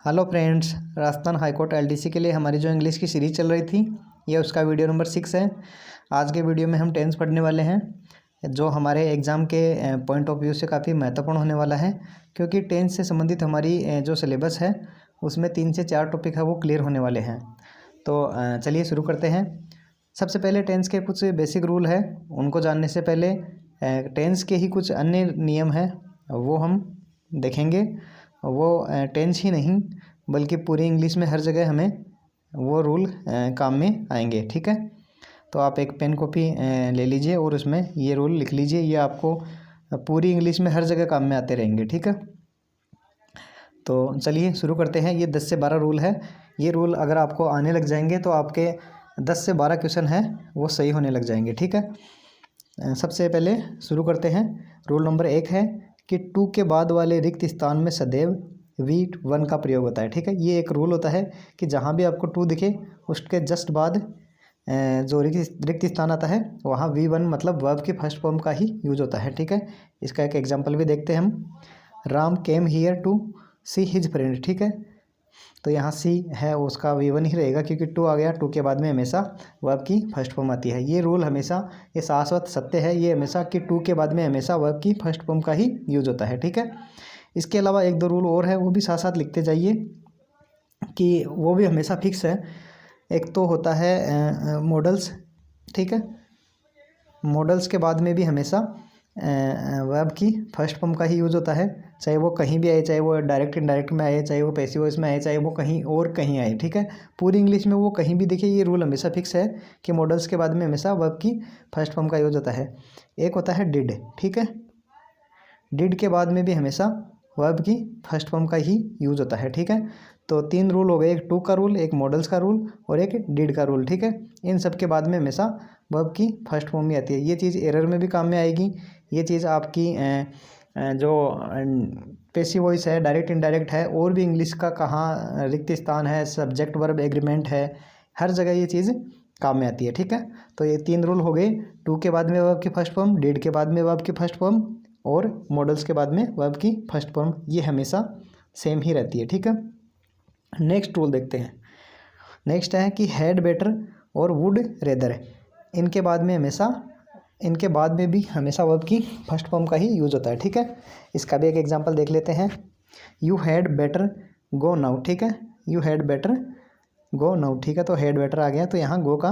Hello friends, Rajasthan high court LDC के लिए हमारी जो इंग्लिश की सीरीज़ चल रही थी ये उसका वीडियो नंबर 6 है। आज के वीडियो में हम टेंस पढ़ने वाले हैं जो हमारे एग्ज़ाम के पॉइंट ऑफ व्यू से काफ़ी महत्वपूर्ण होने वाला है, क्योंकि टेंस से संबंधित हमारी जो सिलेबस है उसमें 3 से 4 टॉपिक है वो क्लियर होने वाले हैं। तो चलिए शुरू करते हैं। सबसे पहले टेंस के कुछ बेसिक रूल है, उनको जानने से पहले टेंस के ही कुछ अन्य नियम हैं वो हम देखेंगे। वो टेंस ही नहीं बल्कि पूरी इंग्लिश में हर जगह हमें वो रूल काम में आएंगे। ठीक है, तो आप एक पेन कॉपी ले लीजिए और उसमें ये रूल लिख लीजिए, ये आपको पूरी इंग्लिश में हर जगह काम में आते रहेंगे। ठीक है, तो चलिए शुरू करते हैं। ये 10 से 12 रूल है। ये रूल अगर आपको आने लग जाएंगे तो आपके 10 से 12 क्वेश्चन हैं वो सही होने लग जाएंगे। ठीक है, सबसे पहले शुरू करते हैं। रूल नंबर 1 है कि टू के बाद वाले रिक्त स्थान में सदैव V1 का प्रयोग होता है। ठीक है, ये एक रूल होता है कि जहाँ भी आपको टू दिखे उसके जस्ट बाद जो रिक्त स्थान आता है वहाँ V1 मतलब वर्ब की फर्स्ट फॉर्म का ही यूज होता है। ठीक है, इसका एक एग्जांपल भी देखते हैं हम। Ram came here to see his friend. ठीक है, तो यहाँ सी है उसका V1 ही रहेगा क्योंकि टू आ गया। टू के बाद में हमेशा वर्ब की फर्स्ट फॉर्म आती है। ये रूल हमेशा, ये शाश्वत सत्य है ये हमेशा कि टू के बाद में हमेशा वर्ब की फर्स्ट फॉर्म का ही यूज होता है। ठीक है, इसके अलावा एक दो रूल और है वो भी साथ साथ लिखते जाइए कि वो भी हमेशा फिक्स है। एक तो होता है मॉडल्स। ठीक है, मॉडल्स के बाद में भी हमेशा वर्ब की फर्स्ट फॉर्म का ही यूज़ होता है, चाहे वो कहीं भी आए, चाहे वो डायरेक्ट इनडायरेक्ट में आए, चाहे वो पैसिव वॉइस में आए, चाहे वो कहीं और कहीं आए। ठीक है, पूरी इंग्लिश में वो कहीं भी देखिए ये रूल हमेशा फिक्स है कि मॉडल्स के बाद में हमेशा वर्ब की फर्स्ट फॉर्म का यूज होता है। एक होता है डिड। ठीक है, डिड के बाद में भी हमेशा वर्ब की फर्स्ट फॉर्म का ही यूज होता है। ठीक है, तो 3 रूल हो गए, एक टू का रूल, एक मॉडल्स का रूल और एक डिड का रूल। ठीक है, इन सब के बाद में हमेशा वर्ब की फर्स्ट फॉर्म में आती है। ये चीज़ एरर में भी काम में आएगी। ये चीज़ आपकी जो पैसिव वॉइस है, डायरेक्ट इनडायरेक्ट है, और भी इंग्लिश का कहाँ रिक्त स्थान है, सब्जेक्ट वर्ब एग्रीमेंट है, हर जगह ये चीज़ काम में आती है। ठीक है, तो ये 3 रूल हो गए। टू के बाद में वर्ब की फर्स्ट फॉर्म, डिड के बाद में वर्ब की फर्स्ट फॉर्म और मॉडल्स के बाद में वर्ब की फर्स्ट फॉर्म, ये हमेशा सेम ही रहती है। ठीक है, नेक्स्ट रूल देखते हैं। नेक्स्ट है कि हैड बेटर और वुड रेदर, इनके बाद में भी हमेशा वर्ब की फर्स्ट फॉर्म का ही यूज होता है। ठीक है, इसका भी एक एग्जांपल देख लेते हैं। You had better go now. ठीक है, you had better go now. ठीक है, तो हैड बेटर आ गया तो यहाँ गो का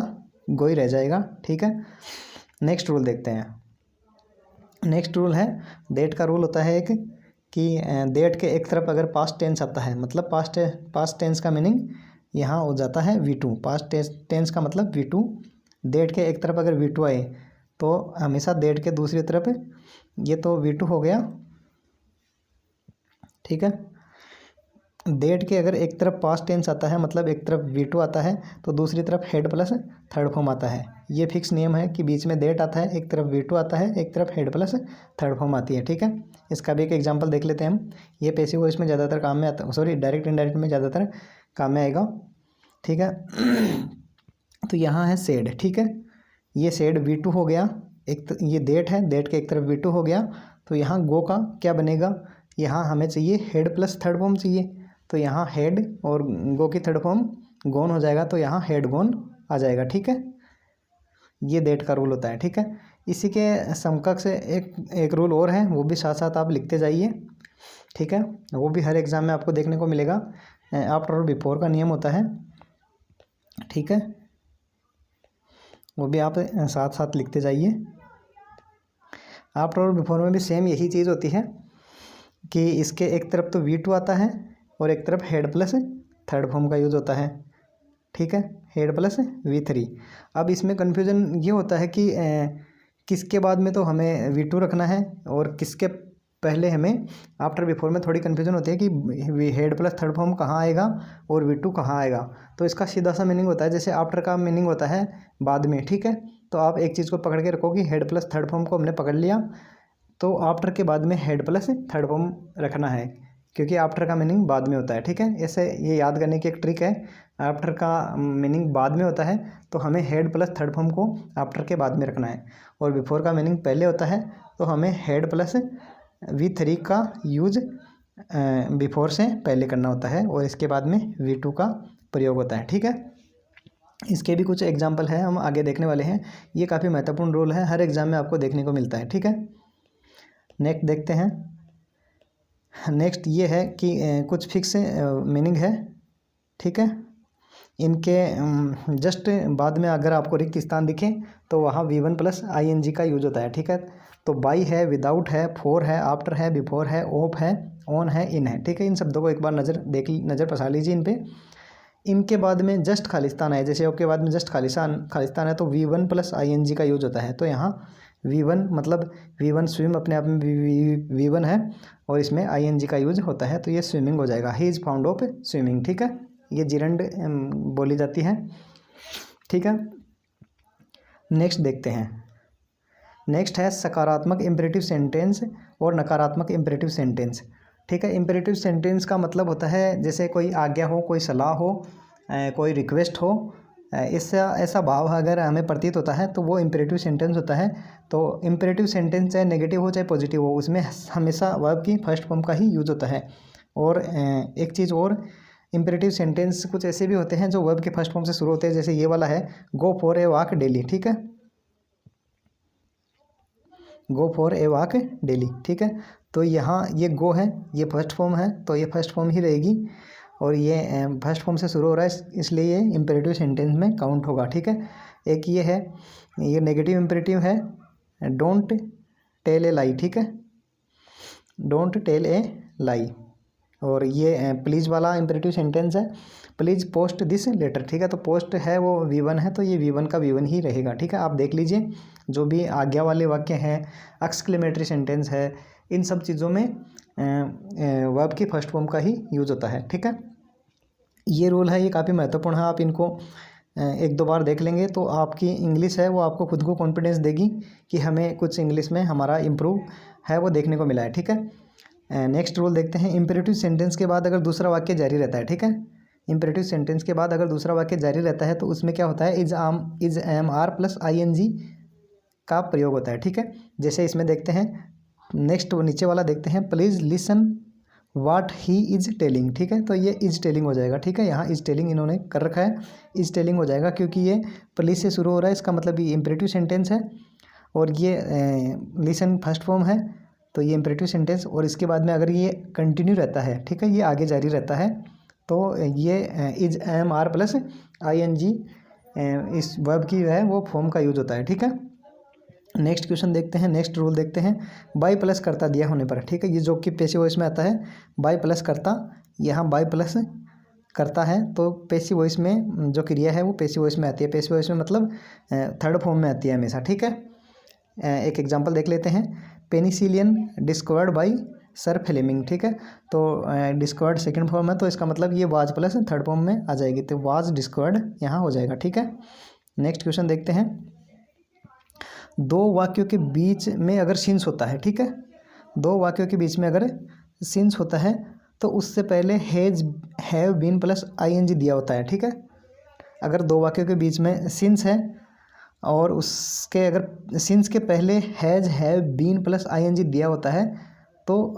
गो ही रह जाएगा। ठीक है, नेक्स्ट रूल देखते हैं। नेक्स्ट रूल है डेट का रूल होता है एक कि डेट के एक तरफ अगर पास्ट टेंस आता है, मतलब पास्ट टेंस का मीनिंग यहाँ हो जाता है V2। पास्ट टेंस का मतलब V2। डेट के एक तरफ अगर V2 आए तो हमेशा डेट के दूसरी तरफ, ये तो V2 हो गया। ठीक है, डेट के अगर एक तरफ पास्ट टेंस आता है मतलब एक तरफ V2 आता है तो दूसरी तरफ हेड प्लस थर्ड फॉर्म आता है। ये फिक्स नियम है कि बीच में डेट आता है, एक तरफ V2 आता है, एक तरफ हेड प्लस थर्ड फॉर्म आती है। ठीक है, इसका भी एक एग्जांपल देख लेते हैं हम। ये पैसिव वॉइस में ज़्यादातर काम में आता, सॉरी डायरेक्ट इनडायरेक्ट में ज़्यादातर काम में आएगा। ठीक है, तो यहाँ है सेड। ठीक है, ये सेड V2 हो गया, एक ये डेट है, डेट के एक तरफ V2 हो गया तो यहाँ गो का क्या बनेगा, यहाँ हमें चाहिए हेड प्लस थर्ड फॉर्म चाहिए, तो यहाँ हेड और गो की थर्ड फॉर्म गोन हो जाएगा तो यहाँ हेड गोन आ जाएगा। ठीक है, ये डेट का रूल होता है। ठीक है, इसी के समकक्ष एक रूल और है वो भी साथ साथ आप लिखते जाइए। ठीक है, वो भी हर एग्जाम में आपको देखने को मिलेगा। आफ्टर और बिफोर का नियम होता है। ठीक है, वो भी आप साथ साथ लिखते जाइए। आफ्टर और बिफोर में भी सेम यही चीज़ होती है कि इसके एक तरफ तो V2 आता है और एक तरफ हेड प्लस थर्ड फॉर्म का यूज होता है। ठीक है, हेड प्लस V3। अब इसमें कन्फ्यूजन ये होता है कि किसके बाद में तो हमें V2 रखना है और किसके पहले हमें आफ्टर बिफोर में थोड़ी कन्फ्यूजन होती है कि हेड प्लस थर्ड फॉर्म कहाँ आएगा और V2 कहाँ आएगा। तो इसका सीधा सा मीनिंग होता है, जैसे आफ्टर का मीनिंग होता है बाद में। ठीक है, तो आप एक चीज़ को पकड़ के रखो कि हेड प्लस थर्ड फॉर्म को हमने पकड़ लिया तो आफ्टर के बाद में हेड प्लस थर्ड फॉर्म रखना है, क्योंकि आफ्टर का मीनिंग बाद में होता है। ठीक है, ऐसे ये याद करने की एक ट्रिक है। आफ्टर का मीनिंग बाद में होता है तो हमें हेड प्लस थर्ड फॉर्म को आफ्टर के बाद में रखना है, और बिफोर का मीनिंग पहले होता है तो हमें हेड प्लस V3 का यूज बिफोर से पहले करना होता है और इसके बाद में V2 का प्रयोग होता है। ठीक है, इसके भी कुछ एग्जाम्पल है, हम आगे देखने वाले हैं। ये काफ़ी महत्वपूर्ण रूल है, हर एग्जाम में आपको देखने को मिलता है। ठीक है, नेक्स्ट देखते हैं। नेक्स्ट ये है कि कुछ फिक्स मीनिंग है। ठीक है, इनके जस्ट बाद में अगर आपको रिक्त स्थान दिखे तो वहाँ V1 प्लस ING का यूज होता है। ठीक है, तो बाई है, विदाउट है, फॉर है, आफ्टर है, बिफोर है, ऑफ है, ऑन है, इन है। ठीक है, इन शब्दों को एक बार नज़र पसा लीजिए इन पे। इनके बाद में जस्ट खालिस्तान है, जैसे आपके बाद में जस्ट खालिस्तान है तो V1 प्लस ING का यूज होता है। तो यहाँ V1 मतलब V1 स्विम अपने आप में V1 है और इसमें ING का यूज होता है, तो ये स्विमिंग हो जाएगा। He is found of swimming. ठीक है, ये जिरंड बोली जाती है। ठीक है, नेक्स्ट देखते हैं। नेक्स्ट है सकारात्मक इम्पेरेटिव सेंटेंस और नकारात्मक इम्पेरेटिव सेंटेंस। ठीक है, इम्पेरेटिव सेंटेंस का मतलब होता है जैसे कोई आज्ञा हो, कोई सलाह हो, कोई रिक्वेस्ट हो, ऐसा भाव अगर हमें प्रतीत होता है तो वो इम्पेरेटिव सेंटेंस होता है। तो इम्पेरेटिव सेंटेंस चाहे नेगेटिव हो चाहे पॉजिटिव हो, उसमें हमेशा वर्ब की फर्स्ट फॉर्म का ही यूज होता है। और एक चीज़ और, इम्पेरेटिव सेंटेंस कुछ ऐसे भी होते हैं जो वर्ब के फर्स्ट फॉर्म से शुरू होते हैं, जैसे ये वाला है, go for a walk daily. ठीक है, go for a walk daily. ठीक है, तो यहाँ ये गो है, ये फर्स्ट फॉर्म है, तो ये फर्स्ट फॉर्म ही रहेगी और ये फर्स्ट फॉर्म से शुरू हो रहा है, इसलिए ये इम्पेरेटिव सेंटेंस में काउंट होगा। ठीक है, एक ये है, ये नेगेटिव इम्पेरेटिव है, डोंट टेल ए लाई। ठीक है, डोंट टेल ए लाई। और ये प्लीज़ वाला इम्पेरेटिव सेंटेंस है, प्लीज़ पोस्ट दिस लेटर। ठीक है, तो पोस्ट है वो V1 है, तो ये V1 का V1 ही रहेगा। ठीक है, आप देख लीजिए जो भी आज्ञा वाले वाक्य हैं, एक्सक्लेमेटरी सेंटेंस है, इन सब चीज़ों में वर्ब की फर्स्ट फॉर्म का ही यूज होता है। ठीक है, ये रूल है, ये काफ़ी महत्वपूर्ण है। आप इनको एक दो बार देख लेंगे तो आपकी इंग्लिश है वो आपको खुद को कॉन्फिडेंस देगी कि हमें कुछ इंग्लिश में हमारा इम्प्रूव है वो देखने को मिला है। ठीक है, नेक्स्ट रूल देखते हैं। इम्पेरेटिव सेंटेंस के बाद अगर दूसरा वाक्य जारी रहता है, ठीक है, इम्पेरेटिव सेंटेंस के बाद अगर दूसरा वाक्य जारी रहता है तो उसमें क्या होता है, is am are plus ING का प्रयोग होता है। ठीक है, जैसे इसमें देखते हैं, नेक्स्ट नीचे वाला देखते हैं, please listen what he is telling. ठीक है, तो ये इज़ टेलिंग हो जाएगा। ठीक है, यहाँ इज़ टेलिंग इन्होंने कर रखा है, इज़ टेलिंग हो जाएगा क्योंकि ये प्लीज़ से शुरू हो रहा है, इसका मतलब ये इम्पेरेटिव सेंटेंस है और ये लिसन फर्स्ट फॉर्म है, तो ये इम्पेरेटिव सेंटेंस। और इसके बाद में अगर ये कंटिन्यू रहता है, ठीक है, ये आगे जारी रहता है, तो ये is am are plus ING इस वर्ब की जो है वो फॉर्म का यूज होता है। ठीक है, नेक्स्ट क्वेश्चन देखते हैं, नेक्स्ट रूल देखते हैं। बाई प्लस कर्ता दिया होने पर, ठीक है, ये जो कि पैसिव वॉइस में आता है, बाई प्लस कर्ता, यहाँ बाई प्लस करता है तो पैसिव वॉइस में जो क्रिया है वो पैसिव वॉइस में आती है। पैसिव वॉइस में मतलब थर्ड फॉर्म में आती है हमेशा। ठीक है, एक एग्जांपल देख लेते हैं, पेनिसिलियन डिस्कवर्ड बाई सर फ्लेमिंग। ठीक है, तो डिस्कवर्ड सेकंड फॉर्म है, तो इसका मतलब ये वाज प्लस थर्ड फॉर्म में आ जाएगी, तो वाज डिस्कवर्ड यहाँ हो जाएगा। ठीक है, नेक्स्ट क्वेश्चन देखते हैं। दो वाक्यों के बीच में अगर सिंस होता है, ठीक है, दो वाक्यों के बीच में अगर सिंस होता है तो उससे पहले has have been plus ING दिया होता है। ठीक है, अगर दो वाक्यों के बीच में सिंस है और उसके अगर सिंस के पहले has have been plus ING दिया होता है, तो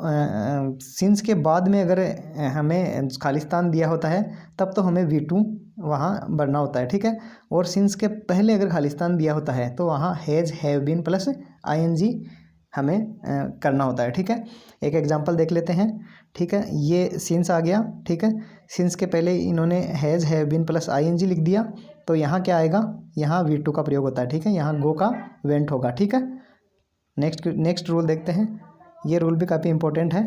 सिंस के बाद में अगर हमें खालिस्तान दिया होता है तब तो हमें V2 वहाँ भरना होता है। ठीक है, और सिंस के पहले अगर खालिस्तान दिया होता है तो वहाँ has have been plus ING हमें करना होता है। ठीक है, एक एग्जांपल देख लेते हैं। ठीक है, ये सिंस आ गया। ठीक है, सिंस के पहले इन्होंने has have been plus ING लिख दिया, तो यहाँ क्या आएगा, यहाँ V2 का प्रयोग होता है। ठीक है, यहाँ गो का वेंट होगा। ठीक है, नेक्स्ट रूल देखते हैं, ये रूल भी काफ़ी इंपॉर्टेंट है।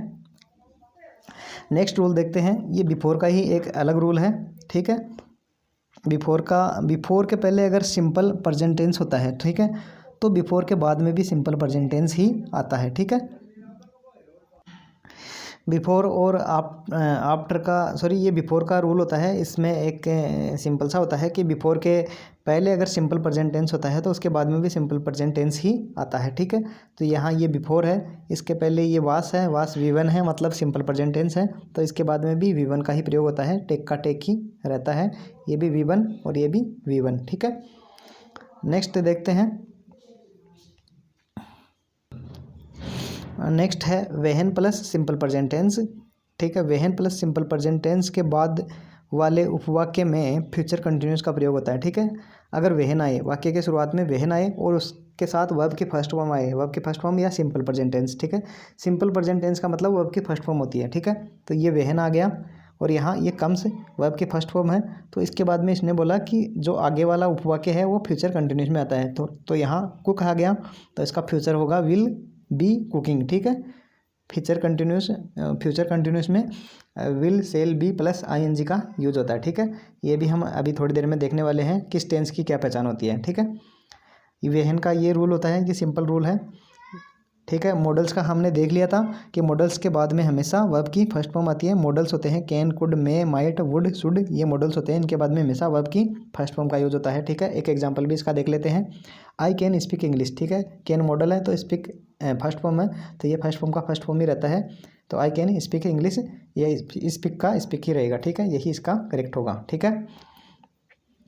नेक्स्ट रूल देखते हैं, ये बिफोर का ही एक अलग रूल है। ठीक है, बिफोर के पहले अगर सिंपल प्रेजेंट टेंस होता है, ठीक है, तो बिफोर के बाद में भी सिंपल प्रेजेंट टेंस ही आता है। ठीक है, बिफोर और आफ्टर का, सॉरी, ये बिफोर का रूल होता है, इसमें एक सिंपल सा होता है कि बिफोर के पहले अगर सिंपल प्रेजेंट टेंस होता है तो उसके बाद में भी सिंपल प्रेजेंट टेंस ही आता है। ठीक है, तो यहाँ ये बिफोर है, इसके पहले ये वास है, वास V1 है, मतलब सिंपल प्रेजेंट टेंस है, तो इसके बाद में भी V1 का ही प्रयोग होता है, टेक का टेक ही रहता है, ये भी V1 और ये भी V1। ठीक है, नेक्स्ट देखते हैं। नेक्स्ट है when plus simple present tense. ठीक है। When plus simple present tense के बाद वाले उपवाक्य में फ्यूचर कंटिन्यूस का प्रयोग होता है। ठीक है। अगर वेहन आए, वाक्य के शुरुआत में वेहन आए और उसके साथ वर्ब की फर्स्ट फॉर्म आए, वर्ब की फर्स्ट फॉर्म या सिंपल प्रेजेंट टेंस। ठीक है। सिंपल प्रेजेंट टेंस का मतलब वर्ब की फर्स्ट फॉर्म होती है। ठीक है। तो ये वेहन आ गया और यहाँ ये कम्स वर्ब की फर्स्ट फॉर्म है। तो इसके बाद में इसने बोला कि जो आगे वाला उपवाक्य है वो फ्यूचर कंटिन्यूस में आता है। तो यहाँ कुक आ गया, तो इसका फ्यूचर होगा विल बी कुकिंग। ठीक है। फ्यूचर कंटिन्यूस में will shall be plus ING का यूज होता है। ठीक है। ये भी हम अभी थोड़ी देर में देखने वाले हैं किस टेंस की क्या पहचान होती है। ठीक है। वेहन का ये रूल होता है कि सिंपल रूल है। ठीक है। मॉडल्स का हमने देख लिया था कि मॉडल्स के बाद में हमेशा वर्ब की फर्स्ट फॉर्म आती है। मॉडल्स होते हैं can, could, may, might, would, should, ये मॉडल्स होते हैं। इनके बाद में हमेशा वर्ब की फर्स्ट फॉर्म का यूज होता है। ठीक है। एक एग्जांपल भी इसका देख लेते हैं। I can speak English. ठीक है। कैन मॉडल है तो स्पीक फर्स्ट फॉर्म है, तो ये फर्स्ट फॉर्म का फर्स्ट फॉर्म ही रहता है। तो आई कैन स्पीक इंग्लिश, ये स्पीक का स्पीक ही रहेगा। ठीक है। यही इसका करेक्ट होगा। ठीक है।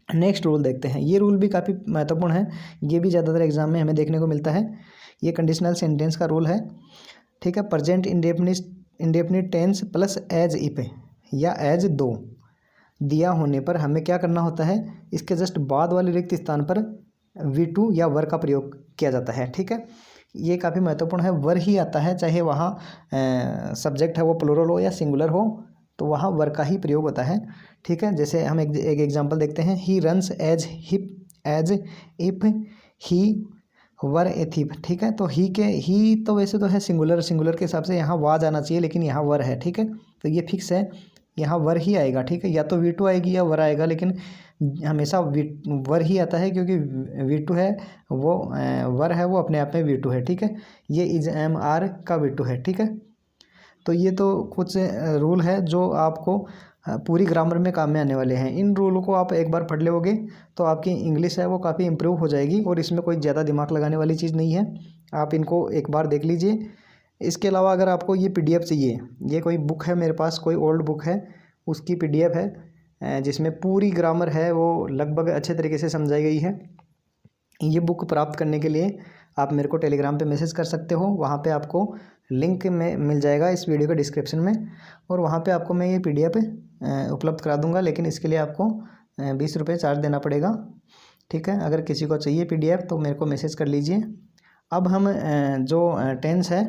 नेक्स्ट रूल देखते हैं। ये रूल भी काफ़ी महत्वपूर्ण है, ये भी ज़्यादातर एग्जाम में हमें देखने को मिलता है। ये कंडीशनल सेंटेंस का रूल है। ठीक है। Present indefinite tense plus as if या एज दो दिया होने पर हमें क्या करना होता है, इसके जस्ट बाद वाले रिक्त स्थान पर वी टू या वर का प्रयोग किया जाता है। ठीक है। ये काफ़ी महत्वपूर्ण है। वर ही आता है, चाहे वहाँ सब्जेक्ट है वो प्लूरल हो या सिंगुलर हो, तो वहाँ वर का ही प्रयोग होता है। ठीक है। जैसे हम एक एग्जांपल देखते हैं। He runs as if he were a thief. ठीक है। तो ही तो वैसे तो है सिंगुलर के हिसाब से यहाँ वाज आना चाहिए, लेकिन यहाँ वर है। ठीक है। तो ये फिक्स है, यहाँ वर ही आएगा। ठीक है। या तो वी टू आएगी या वर आएगा, लेकिन हमेशा वर ही आता है, क्योंकि वी टू है वो वर है वो अपने आप में वी टू है। ठीक है। ये इज एम आर का वी टू है। ठीक है। तो ये तो कुछ रूल है जो आपको पूरी ग्रामर में काम में आने वाले हैं। इन रूलों को आप एक बार पढ़ लोगे तो आपकी इंग्लिश है वो काफ़ी इम्प्रूव हो जाएगी, और इसमें कोई ज़्यादा दिमाग लगाने वाली चीज़ नहीं है। आप इनको एक बार देख लीजिए। इसके अलावा अगर आपको ये पीडीएफ चाहिए, ये कोई बुक है मेरे पास, कोई ओल्ड बुक है, उसकी पीडीएफ है जिसमें पूरी ग्रामर है वो लगभग अच्छे तरीके से समझाई गई है। ये बुक प्राप्त करने के लिए आप मेरे को टेलीग्राम पे मैसेज कर सकते हो। वहाँ पे आपको लिंक में मिल जाएगा इस वीडियो के डिस्क्रिप्शन में, और वहाँ पे आपको मैं ये पीडीएफ उपलब्ध करा दूँगा, लेकिन इसके लिए आपको 20 रुपये चार्ज देना पड़ेगा। ठीक है। अगर किसी को चाहिए पीडीएफ तो मेरे को मैसेज कर लीजिए। अब हम जो टेंस है,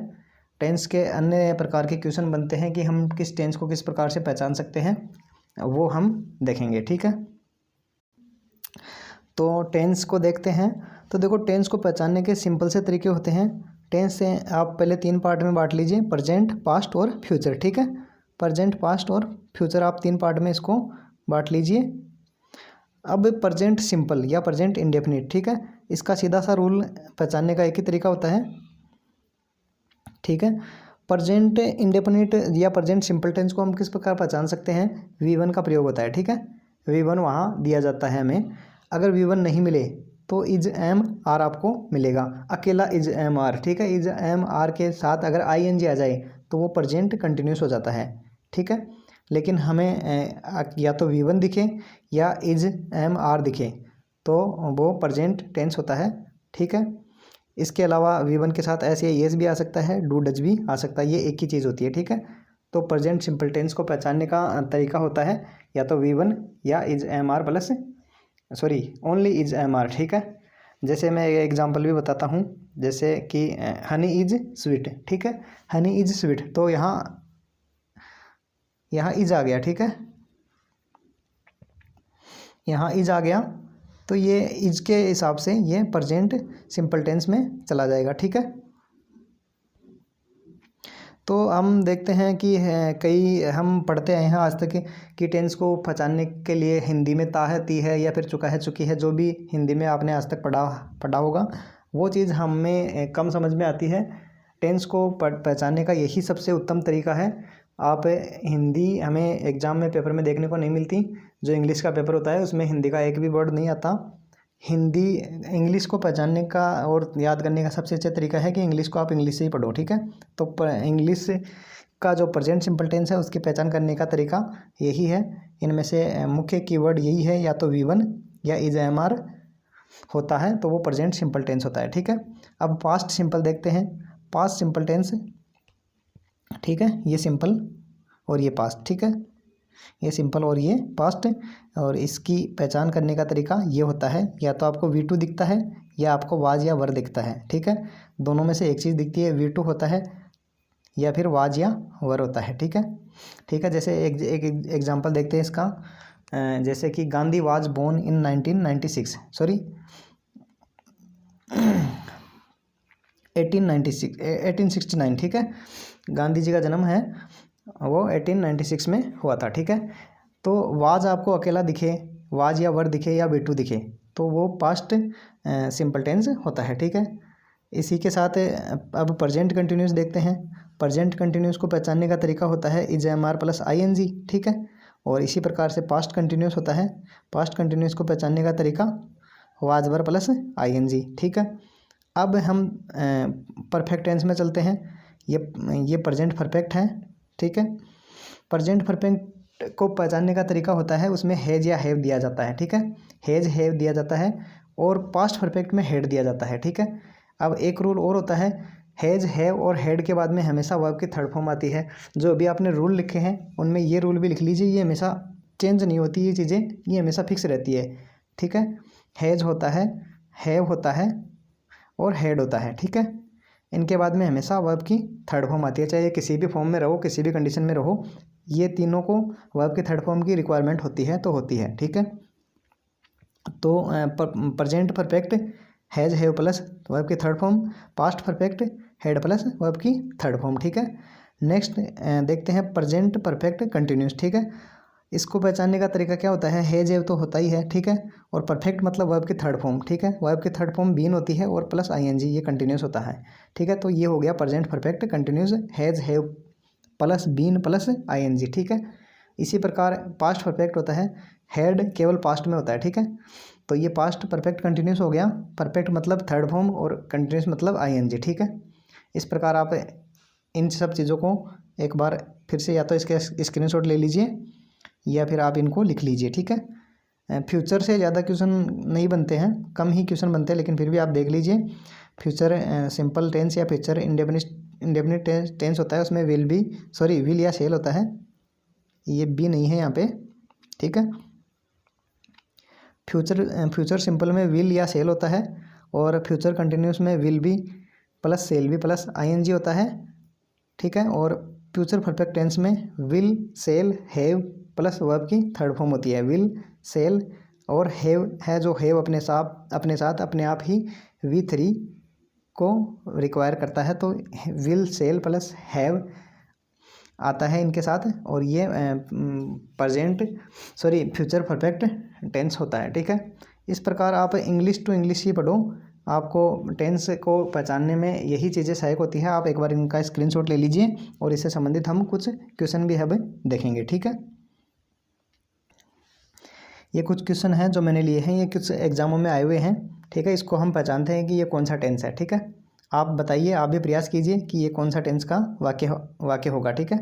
टेंस के अन्य प्रकार के क्वेश्चन बनते हैं कि हम किस टेंस को किस प्रकार से पहचान सकते हैं, वो हम देखेंगे। ठीक है। तो टेंस को देखते हैं। तो देखो, टेंस को पहचानने के सिंपल से तरीके होते हैं। टेंस से आप पहले 3 पार्ट में बांट लीजिए, प्रेजेंट, पास्ट और फ्यूचर। ठीक है। प्रेजेंट, पास्ट और फ्यूचर आप 3 पार्ट में इसको बांट लीजिए। अब प्रेजेंट सिंपल या प्रेजेंट इंडेफिनिट। ठीक है। इसका सीधा सा रूल पहचानने का एक ही तरीका होता है। ठीक है। प्रेजेंट इंडेफिनिट या प्रेजेंट सिंपल टेंस को हम किस प्रकार पहचान सकते हैं, V1 का प्रयोग होता है। ठीक है। V1 वहाँ दिया जाता है हमें। अगर V1 नहीं मिले तो इज एम आर आपको मिलेगा, अकेला इज एम आर। ठीक है। इज एम आर के साथ अगर ING आ जाए तो वो प्रेजेंट कंटिन्यूस हो जाता है। ठीक है। लेकिन हमें या तो V1 दिखे या इज एम आर दिखे तो वो प्रेजेंट टेंस होता है। ठीक है। इसके अलावा V1 के साथ ऐसे येस भी आ सकता है, डू डज भी आ सकता है, ये एक ही चीज़ होती है। ठीक है। तो प्रेजेंट सिंपल टेंस को पहचानने का तरीका होता है या तो V1 या is am are plus only is am are. ठीक है। जैसे मैं एक एग्जांपल भी बताता हूँ, जैसे कि हनी इज स्वीट। ठीक है। हनी इज स्वीट, तो यहाँ इज आ गया। ठीक है। यहाँ इज आ गया, तो ये इज के हिसाब से ये प्रेजेंट सिंपल टेंस में चला जाएगा। ठीक है। तो हम देखते हैं कि कई हम पढ़ते आए हैं आज तक कि टेंस को पहचानने के लिए हिंदी में ता है, ती है या फिर चुका है, चुकी है, जो भी हिंदी में आपने आज तक पढ़ा होगा वो चीज़ हमें कम समझ में आती है। टेंस को पहचानने का यही सबसे उत्तम तरीका है। आप हिंदी हमें एग्ज़ाम में पेपर में देखने को नहीं मिलती। जो इंग्लिश का पेपर होता है उसमें हिंदी का एक भी वर्ड नहीं आता। इंग्लिश को पहचानने का और याद करने का सबसे अच्छा तरीका है कि इंग्लिश को आप इंग्लिश से ही पढ़ो। ठीक है। तो इंग्लिश का जो प्रेजेंट सिंपल टेंस है उसकी पहचान करने का तरीका यही है। इनमें से मुख्य कीवर्ड यही है, या तो V1 या इज एम आर होता है तो वो प्रेजेंट सिंपल टेंस होता है। ठीक है। अब पास्ट सिंपल देखते हैं। पास्ट सिंपल टेंस, ठीक है, ये सिंपल और ये पास्ट, ठीक है, ये सिंपल और ये पास्ट। और इसकी पहचान करने का तरीका ये होता है, या तो आपको V2 दिखता है या आपको वाज या वर दिखता है, ठीक है, दोनों में से एक चीज़ दिखती है, V2 होता है या फिर वाज या वर होता है, ठीक है। ठीक है, जैसे एक एग्जांपल देखते हैं इसका। जैसे कि Gandhi was born in 1996, sorry 1869, ठीक है, गांधी जी का जन्म है वो 1896 में हुआ था, ठीक है। तो वाज आपको अकेला दिखे, वाज या वर दिखे या V2 दिखे, तो वो पास्ट सिंपल टेंस होता है, ठीक है। इसी के साथ अब प्रेजेंट कंटिन्यूस देखते हैं। प्रेजेंट कंटिन्यूस को पहचानने का तरीका होता है is am are plus ING, ठीक है। और इसी प्रकार से पास्ट कंटिन्यूस होता है। पास्ट कंटिन्यूस को पहचानने का तरीका वाज वर प्लस ING, ठीक है। अब हम परफेक्ट टेंस में चलते हैं। ये प्रेजेंट परफेक्ट है, ठीक है। प्रेजेंट परफेक्ट को पहचानने का तरीका होता है, उसमें हैज या हैव दिया जाता है, ठीक है, हैज हैव दिया जाता है, और पास्ट परफेक्ट में हैड दिया जाता है, ठीक है। अब एक रूल और होता है, हैज हैव और हैड के बाद में हमेशा वर्ब की थर्ड फॉर्म आती है। जो अभी आपने रूल लिखे हैं उनमें ये रूल भी लिख लीजिए, ये हमेशा चेंज नहीं होती, ये चीज़ें ये हमेशा फिक्स रहती है, ठीक है। हैज होता है, हैव होता है और हैड होता है, ठीक है। इनके बाद में हमेशा वर्ब की थर्ड फॉर्म आती है, चाहे किसी भी फॉर्म में रहो, किसी भी कंडीशन में रहो, ये तीनों को वर्ब की थर्ड फॉर्म की रिक्वायरमेंट होती है, तो होती है, ठीक है। तो present perfect has have plus verb की third form, past perfect had plus verb की थर्ड फॉर्म, ठीक है। नेक्स्ट देखते हैं प्रेजेंट परफेक्ट कंटिन्यूस, ठीक है। इसको पहचानने का तरीका क्या होता है, हैज हैव तो होता ही है, ठीक है, और परफेक्ट मतलब वर्ब की थर्ड फॉर्म, ठीक है, वर्ब की थर्ड फॉर्म बीन होती है और प्लस ING, ये कंटिन्यूस होता है, ठीक है। तो ये हो गया present perfect continuous, has have plus been plus ING, ठीक है। इसी प्रकार पास्ट परफेक्ट होता है, हैड केवल पास्ट में होता है, ठीक है। तो ये पास्ट परफेक्ट कंटिन्यूस हो गया, परफेक्ट मतलब थर्ड फॉर्म और कंटिन्यूस मतलब ING, ठीक है। इस प्रकार आप इन सब चीज़ों को एक बार फिर से या तो इसके स्क्रीनशॉट ले लीजिए या फिर आप इनको लिख लीजिए, ठीक है। फ्यूचर से ज़्यादा क्वेश्चन नहीं बनते हैं, कम ही क्वेश्चन बनते हैं, लेकिन फिर भी आप देख लीजिए। फ्यूचर सिंपल टेंस या फ्यूचर इंडेफिनिट टेंस होता है, उसमें विल या शेल होता है, ये भी नहीं है यहाँ पे, ठीक है। फ्यूचर सिंपल में विल या सेल होता है, और फ्यूचर कंटिन्यूस में will be plus shall be plus ING होता है, ठीक है। और फ्यूचर परफेक्ट टेंस में will shall have plus verb की थर्ड फॉर्म होती है, विल सेल, और हैव है जो हैव अपने साथ अपने आप ही V3 को रिक्वायर करता है, तो विल सेल प्लस हैव आता है इनके साथ, और ये फ्यूचर परफेक्ट टेंस होता है, ठीक है। इस प्रकार आप इंग्लिश टू इंग्लिश ही पढ़ो, आपको टेंस को पहचानने में यही चीज़ें सहायक होती है। आप एक बार इनका स्क्रीनशॉट ले लीजिए, और इससे संबंधित हम कुछ क्वेश्चन भी अब देखेंगे, ठीक है। ये कुछ क्वेश्चन हैं जो मैंने लिए हैं, ये कुछ एग्जामों में आए हुए हैं, ठीक है। इसको हम पहचानते हैं कि ये कौन सा टेंस है, ठीक है। आप बताइए, आप भी प्रयास कीजिए कि ये कौन सा टेंस का वाक्य होगा, ठीक है।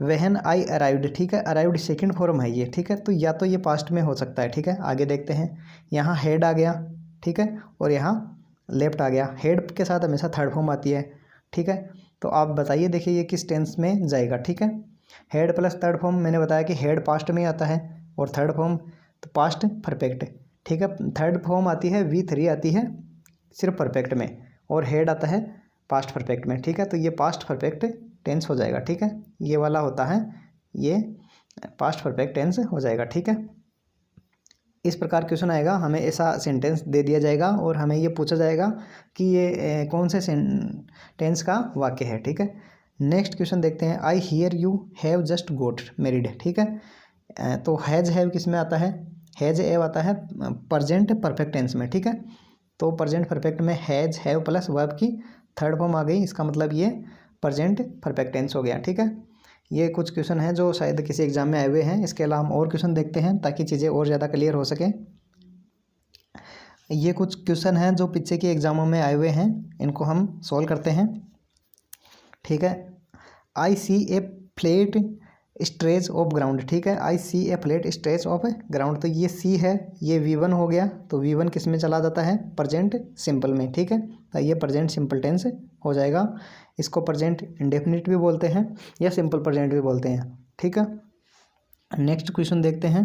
व्हेन आई अराइव्ड, ठीक है, अराइव्ड सेकंड फॉर्म है ये, ठीक है। तो या तो ये पास्ट में हो सकता है, ठीक है। आगे देखते हैं, यहाँ हेड आ गया, ठीक है, और यहाँ लेफ्ट आ गया। हेड के साथ हमेशा थर्ड फॉर्म आती है, ठीक है। तो आप बताइए, देखिए ये किस टेंस में जाएगा, ठीक है। हेड प्लस थर्ड फॉर्म, मैंने बताया कि हेड पास्ट में आता है, और थर्ड फॉर्म तो पास्ट परफेक्ट, ठीक है। थर्ड फॉर्म आती है V3 आती है सिर्फ परफेक्ट में, और हेड आता है पास्ट परफेक्ट में, ठीक है। तो ये पास्ट परफेक्ट टेंस हो जाएगा, ठीक है। ये वाला होता है, ये पास्ट परफेक्ट टेंस हो जाएगा, ठीक है। इस प्रकार क्वेश्चन आएगा, हमें ऐसा सेंटेंस दे दिया जाएगा और हमें ये पूछा जाएगा कि ये कौन से टेंस का वाक्य है, ठीक है। नेक्स्ट क्वेश्चन देखते हैं, I hear you have just got married, ठीक है। तो हैज हैव किस में आता है, हैज हैव आता है प्रेजेंट परफेक्ट टेंस में, ठीक है। तो प्रेजेंट परफेक्ट में हैज हैव प्लस वर्ब की थर्ड फॉर्म आ गई, इसका मतलब ये प्रेजेंट परफेक्ट टेंस हो गया, ठीक है। ये कुछ क्वेश्चन हैं जो शायद किसी एग्जाम में आए हुए हैं। इसके अलावा हम और क्वेश्चन देखते हैं ताकि चीज़ें और ज़्यादा क्लियर हो सके। ये कुछ क्वेश्चन हैं जो पीछे के एग्जामों में आए हुए हैं, इनको हम सॉल्व करते हैं, ठीक है। आई सी ए फ्लैट स्ट्रेच ऑफ ग्राउंड, ठीक है। आई सी ए फ्लैट स्ट्रेच ऑफ ग्राउंड, तो ये सी है, ये V1 हो गया, तो V1 किस में चला जाता है, प्रेजेंट सिंपल में, ठीक है। तो ये प्रेजेंट सिंपल टेंस हो जाएगा। इसको प्रेजेंट इंडेफिनिट भी बोलते हैं या सिंपल प्रेजेंट भी बोलते हैं, ठीक है। नेक्स्ट क्वेश्चन देखते हैं।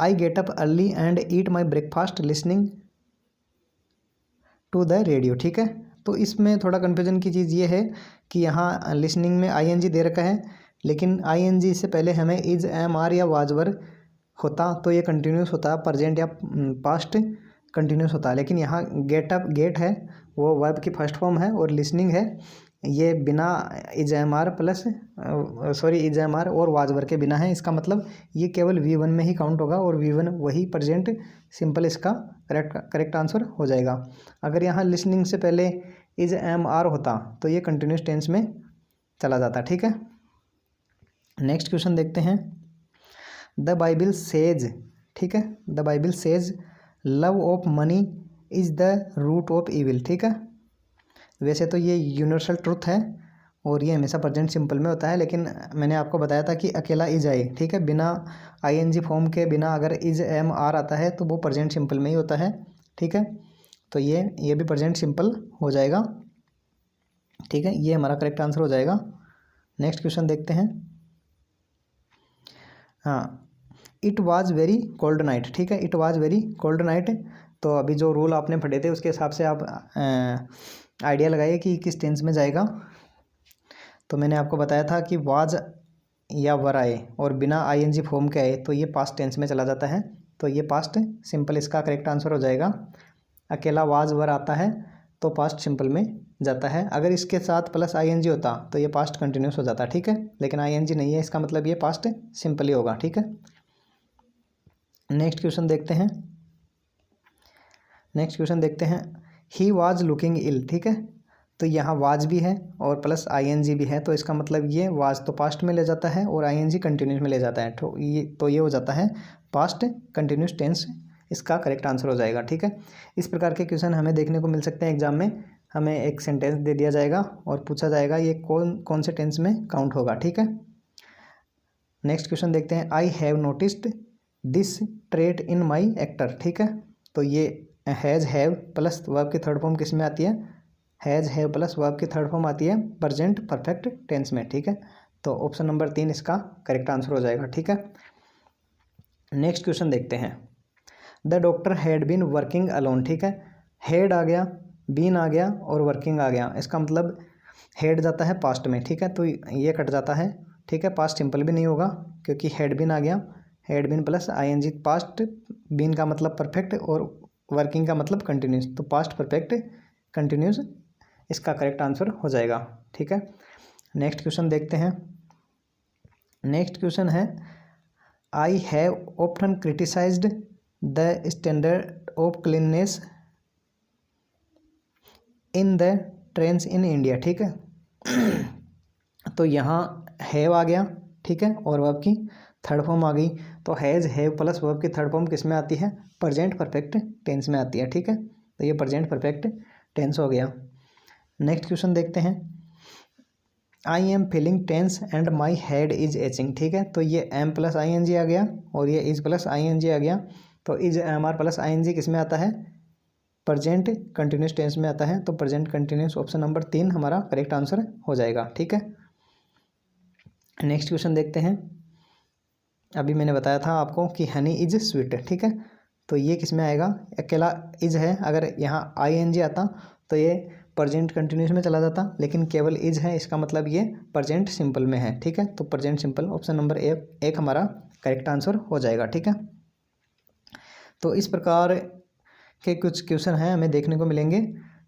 I get up early and eat my breakfast listening to the radio, ठीक है। तो इसमें थोड़ा कन्फ्यूजन की चीज़ ये है कि यहाँ लिसनिंग में ING दे रखा है, लेकिन ING से पहले हमें इज, एम, आर या वाज वर होता तो ये कंटिन्यूस होता, प्रेजेंट या पास्ट कंटिन्यूस होता। लेकिन यहाँ गेट अप, गेट है वो वर्ब की फर्स्ट फॉर्म है, और लिसनिंग है ये बिना is, am, are plus is, am, are और वाज वर के बिना है। इसका मतलब ये केवल V1 में ही काउंट होगा, और V1 वही प्रेजेंट सिंपल इसका करेक्ट आंसर हो जाएगा। अगर यहाँ लिसनिंग से पहले इज, एम, आर होता तो ये कंटिन्यूस टेंस में चला जाता, ठीक है। नेक्स्ट क्वेश्चन देखते हैं। द बाइबल सेज, ठीक है, the Bible says love of money is the root of evil, ठीक है। वैसे तो ये यूनिवर्सल ट्रुथ है और ये हमेशा प्रेजेंट सिंपल में होता है, लेकिन मैंने आपको बताया था कि अकेला इज आए, ठीक है, बिना ING फॉर्म के बिना अगर इज, एम, आर आता है तो वो प्रेजेंट सिंपल में ही होता है, ठीक है। तो ये भी प्रेजेंट सिंपल हो जाएगा, ठीक है। ये हमारा करेक्ट आंसर हो जाएगा। नेक्स्ट क्वेश्चन देखते हैं। हाँ, it was very cold night, ठीक है, it was very cold night. तो अभी जो रूल आपने पढ़े थे उसके हिसाब से आप आइडिया लगाइए कि किस टेंस में जाएगा। तो मैंने आपको बताया था कि वाज या वर आए और बिना ING फॉर्म के आए तो ये पास्ट टेंस में चला जाता है, तो ये पास्ट सिंपल इसका करेक्ट आंसर हो जाएगा। अकेला वाज वर आता है तो पास्ट सिंपल में जाता है। अगर इसके साथ प्लस ING होता तो ये पास्ट कंटिन्यूस हो जाता, ठीक है, लेकिन ING नहीं है, इसका मतलब ये पास्ट सिंपल ही होगा, ठीक है। नेक्स्ट क्वेश्चन देखते हैं। नेक्स्ट क्वेश्चन देखते हैं। ही वाज लुकिंग इल, ठीक है, तो यहाँ वाज भी है और प्लस ING भी है, तो इसका मतलब ये वाज तो पास्ट में ले जाता है और ING कंटिन्यूस में ले जाता है, तो ये हो जाता है पास्ट कंटिन्यूस टेंस, इसका करेक्ट आंसर हो जाएगा, ठीक है। इस प्रकार के क्वेश्चन हमें देखने को मिल सकते हैं एग्जाम में। हमें एक सेंटेंस दे दिया जाएगा और पूछा जाएगा ये कौन से टेंस में काउंट होगा, ठीक है। नेक्स्ट क्वेश्चन देखते हैं। I have noticed this trait in my actor, ठीक है, तो ये हैज़, हैव प्लस वर्ब की थर्ड फॉर्म किस में आती है, हैज़, हैव प्लस वर्ब की थर्ड फॉर्म आती है प्रेजेंट परफेक्ट टेंस में, ठीक है। तो ऑप्शन नंबर 3 इसका करेक्ट आंसर हो जाएगा, ठीक है। नेक्स्ट क्वेश्चन देखते हैं। The doctor had been working alone, ठीक है, हैड आ गया, बीन आ गया और वर्किंग आ गया। इसका मतलब हैड जाता है पास्ट में, ठीक है, तो ये कट जाता है, ठीक है। पास्ट सिंपल भी नहीं होगा क्योंकि हैड बीन आ गया, had been plus ING, past been का मतलब परफेक्ट और वर्किंग का मतलब कंटिन्यूस, तो पास्ट परफेक्ट कंटिन्यूस इसका करेक्ट आंसर हो जाएगा, ठीक है। नेक्स्ट क्वेश्चन देखते हैं। नेक्स्ट क्वेश्चन है। I have often criticised the standard of cleanliness in the trains in India, ठीक है। तो यहाँ हैव आ गया, ठीक है, और वर्ब की थर्ड फॉर्म आ गई, तो हैज़, हैव प्लस वर्ब की थर्ड फॉर्म किस में आती है, प्रेजेंट परफेक्ट टेंस में आती है, ठीक है। तो ये प्रेजेंट परफेक्ट टेंस हो गया। नेक्स्ट क्वेश्चन देखते हैं। I am feeling tense and my head is aching, ठीक है, तो ये एम प्लस ING आ गया और ये इज प्लस ING आ गया, तो is, am, are plus ING किस में आता है, प्रेजेंट कंटिन्यूस टेंस में आता है, तो प्रेजेंट कंटिन्यूस ऑप्शन नंबर 3 हमारा करेक्ट आंसर हो जाएगा, ठीक है। नेक्स्ट क्वेश्चन देखते हैं। अभी मैंने बताया था आपको कि हनी इज स्वीट, ठीक है, तो ये किस में आएगा, अकेला इज है, अगर यहाँ ING आता तो ये प्रेजेंट कंटिन्यूस में चला जाता, लेकिन केवल इज है, इसका मतलब ये प्रेजेंट सिंपल में है, ठीक है। तो प्रेजेंट सिंपल ऑप्शन नंबर 1 हमारा करेक्ट आंसर हो जाएगा, ठीक है। तो इस प्रकार के कुछ क्वेश्चन हैं हमें देखने को मिलेंगे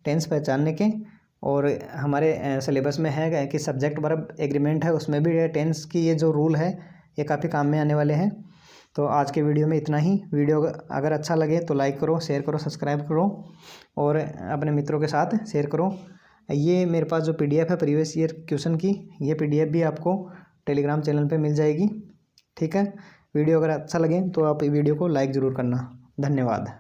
टेंस पहचानने के, और हमारे सिलेबस में है कि सब्जेक्ट वर्ब एग्रीमेंट है, उसमें भी टेंस की ये जो रूल है ये काफ़ी काम में आने वाले हैं। तो आज के वीडियो में इतना ही। वीडियो अगर अच्छा लगे तो लाइक करो, शेयर करो, सब्सक्राइब करो और अपने मित्रों के साथ शेयर करो। ये मेरे पास जो PDF है प्रीवियस ईयर क्वेश्चन की, ये PDF भी आपको टेलीग्राम चैनल पे मिल जाएगी, ठीक है। वीडियो अगर अच्छा लगे तो आप वीडियो को लाइक ज़रूर करना। धन्यवाद।